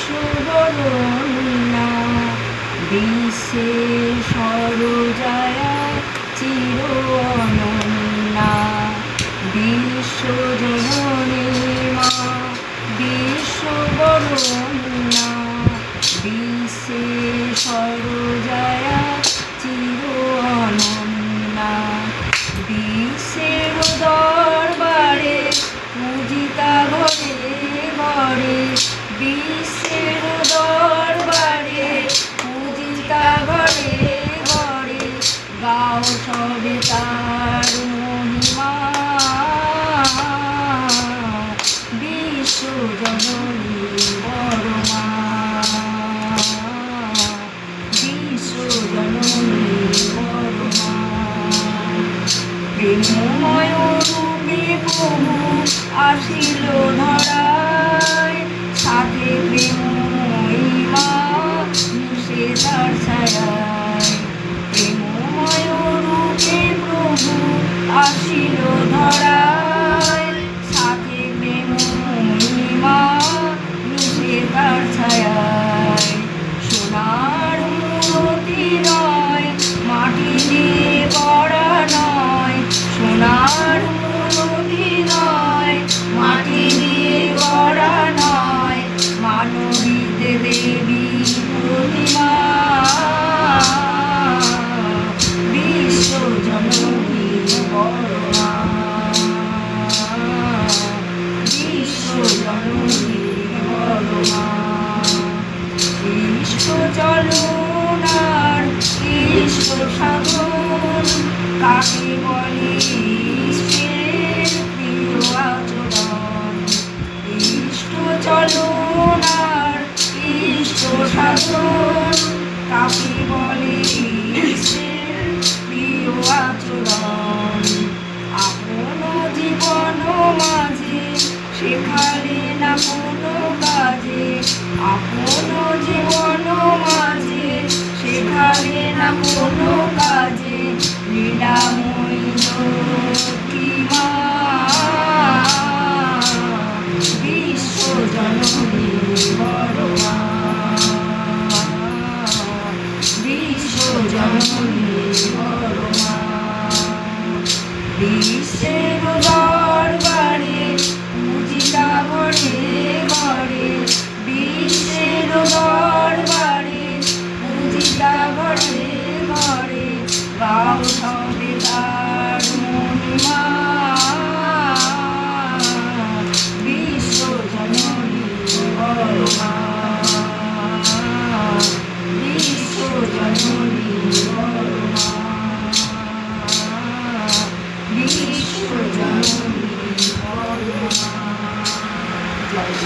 বিশ্ববরণ্যা বিশ্বের সরোজায়া চির অনন্যা বিশ্বজননী মা বিশ্ববরণ্যা বিশ্বের সরোজায়া চির অনন্যা বিশ্বের দরবারে পূজিতা ঘরে ঘরে বিশ্বের দরবারে পূজিতা ঘরে ঘরে গাও সবে তার মহিমা বিশ্বজননী বড় মা বিশ্বজননী বড় মা প্রেমময় রূপে প্রভু আসিল ধরায় সাথে প্রেমময়ী মা মিশে তার ছায়ায় প্রেমময় রূপে প্রভু আসিল ধরায় সাথে প্রেমময়ী মা মিশে তার ছায়ায় সোনার মূর্তি নয় মাটি দিয়ে গড়া নয় সোনার মূর্তি নয় মাটি দিয়ে গড়া নয় মানবীতে দেবী প্রতিমা বিশ্বজননী বড় মা বিশ্বজননী বড় মা ইষ্ট চলনার ইষ্ট সাধন কাকে বলে ইষ্টের প্রিয় আচরণ ইষ্ট চলনার ইষ্ট সাধন কাকে বলে ইষ্টের প্রিয় আচরণ আপন জীবন মাঝে শেখালে না কোনো কাজে আপন জীবন মাঝে শেখালে না কোনো কাজে লীলাময়ী লক্ষ্মী মা বিশ্বজননী